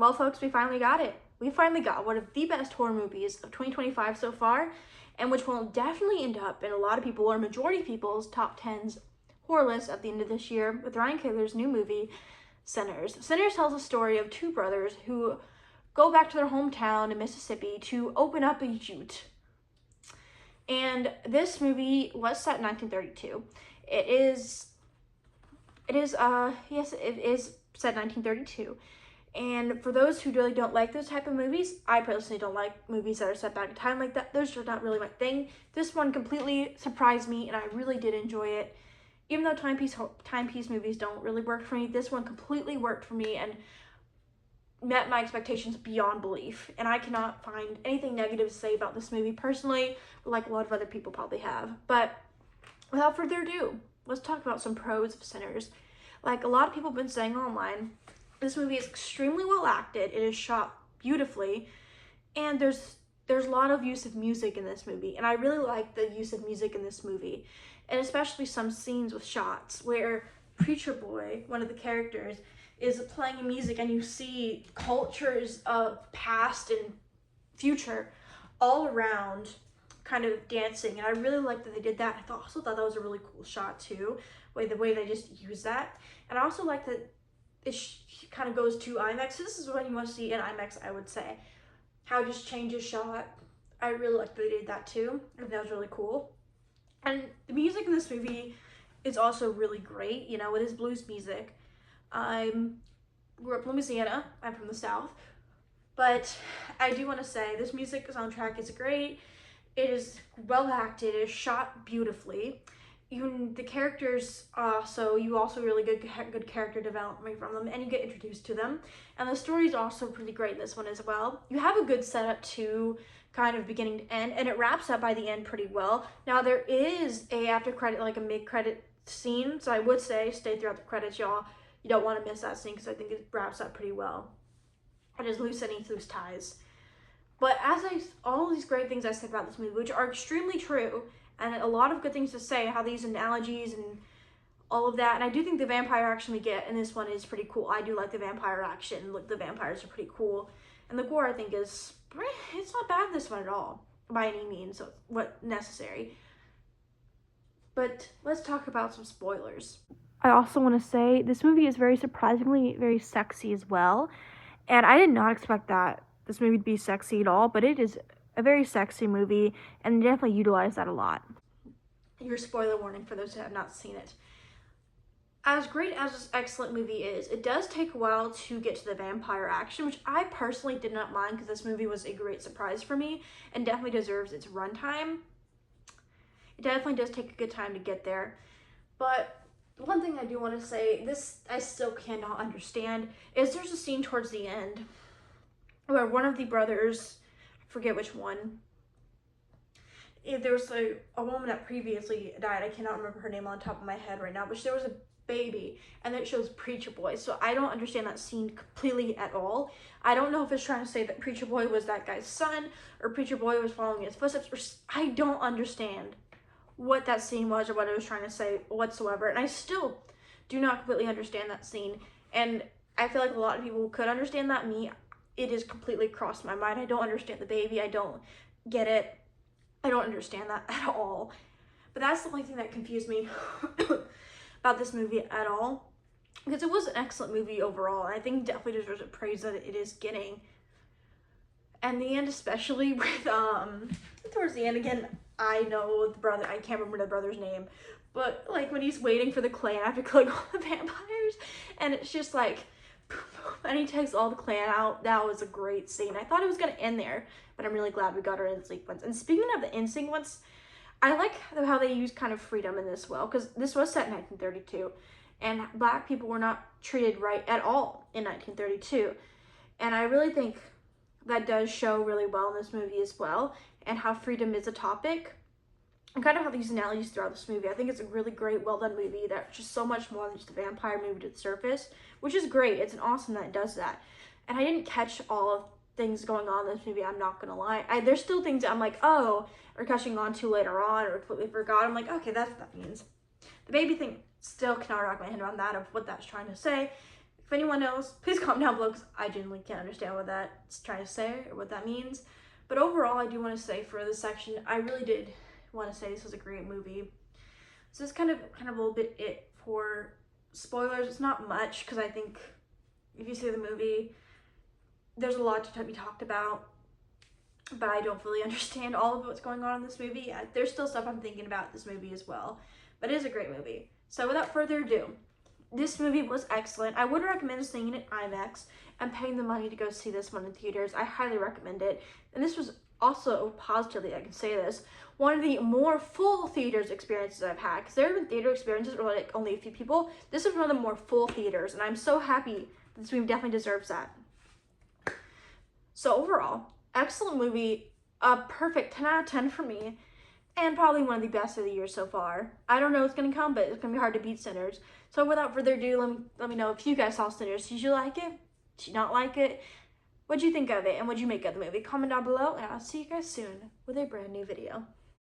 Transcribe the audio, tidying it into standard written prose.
Well, folks, we finally got it. We finally got one of the best horror movies of 2025 so far, and which will definitely end up in a lot of people, or majority of people's, top 10s horror list at the end of this year with Ryan Coogler's new movie, Sinners. Sinners tells a story of two brothers who go back to their hometown in Mississippi to open up a jute. And this movie was set in 1932. It is set in 1932. And for those who really don't like those type of movies, I personally don't like movies that are set back in time like that. Those are not really my thing. This one completely surprised me, and I really did enjoy it. Even though timepiece movies don't really work for me, this one completely worked for me and met my expectations beyond belief. And I cannot find anything negative to say about this movie personally, like a lot of other people probably have. But without further ado, let's talk about some pros of Sinners. Like a lot of people have been saying online, this movie is extremely well acted. It is shot beautifully, and there's a lot of use of music in this movie, and I really like the use of music in this movie, and especially some scenes with shots where Preacher Boy, one of the characters, is playing music, and you see cultures of past and future all around kind of dancing, and I really like that they did that. I also thought that was a really cool shot too, the way they just used that. And I also like that it kind of goes to IMAX. So this is what you want to see in IMAX, I would say. How it just changes shot. I really like that they did that too. I think that was really cool. And the music in this movie is also really great. You know, it is blues music. I grew up in Louisiana. I'm from the South. But I do want to say this music soundtrack is great. It is well acted. It is shot beautifully. Even the characters, so you also really good character development from them, and you get introduced to them. And the story is also pretty great in this one as well. You have a good setup to kind of beginning to end, and it wraps up by the end pretty well. Now there is a after credit, like a mid-credit scene, so I would say stay throughout the credits, y'all. You don't want to miss that scene because I think it wraps up pretty well. It is loose ties. But all these great things I said about this movie, which are extremely true, and a lot of good things to say, how these analogies and all of that. And I do think the vampire action we get in this one is pretty cool. I do like the vampire action. Look, the vampires are pretty cool. And the gore, I think, it's not bad in this one at all, by any means, what necessary. But let's talk about some spoilers. I also want to say this movie is very surprisingly very sexy as well. And I did not expect this movie to be sexy at all, but it is a very sexy movie, and definitely utilize that a lot. Your spoiler warning for those who have not seen it. As great as this excellent movie is, it does take a while to get to the vampire action, which I personally did not mind because this movie was a great surprise for me and definitely deserves its runtime. It definitely does take a good time to get there. But one thing I do want to say, this I still cannot understand, is there's a scene towards the end where one of the brothers, forget which one, there was a woman that previously died. I cannot remember her name on top of my head right now, but there was a baby, and it shows Preacher Boy. So I don't understand that scene completely at all. I don't know if it's trying to say that Preacher Boy was that guy's son, or Preacher Boy was following his footsteps, or I don't understand what that scene was or what it was trying to say whatsoever. And I still do not completely understand that scene. And I feel like a lot of people could understand that. It is completely crossed my mind. I don't understand the baby. I don't get it. I don't understand that at all. But that's the only thing that confused me about this movie at all. Because it was an excellent movie overall. And I think definitely deserves the praise that it is getting. And the end, especially with, towards the end, again, I know the brother, I can't remember the brother's name. But, like, when he's waiting for the clan after killing all the vampires. And it's just like, and he takes all the clan out. That was a great scene. I thought it was going to end there, but I'm really glad we got our end sequence. And speaking of the end sequence, I like how they use kind of freedom in this well, because this was set in 1932, and Black people were not treated right at all in 1932. And I really think that does show really well in this movie as well, and how freedom is a topic, and kind of how these analogies throughout this movie. I think it's a really great, well-done movie that's just so much more than just a vampire movie to the surface, which is great. It's an awesome that it does that. And I didn't catch all of things going on in this movie, I'm not gonna lie. There's still things that I'm like, oh, or catching on to later on, or completely forgot. I'm like, okay, that's what that means. The baby thing, still cannot wrap my head around that, of what that's trying to say. If anyone knows, please comment down below because I genuinely can't understand what that's trying to say or what that means. But overall, I do want to say for this section, I really did want to say this was a great movie. So this is kind of a little bit it for spoilers. It's not much because I think if you see the movie, there's a lot to be talked about, but I don't fully understand all of what's going on in this movie. There's still stuff I'm thinking about this movie as well, but it is a great movie. So without further ado, this movie was excellent. I would recommend seeing it in IMAX and paying the money to go see this one in theaters. I highly recommend it. And this was also, positively, I can say this, one of the more full theaters experiences I've had. Because there have been theater experiences where like only a few people. This is one of the more full theaters, and I'm so happy that this movie definitely deserves that. So overall, excellent movie, a perfect 10 out of 10 for me, and probably one of the best of the year so far. I don't know what's going to come, but it's going to be hard to beat Sinners. So without further ado, let me know if you guys saw Sinners. Did you like it? Did you not like it? What'd you think of it, and what'd you make of the movie? Comment down below, and I'll see you guys soon with a brand new video.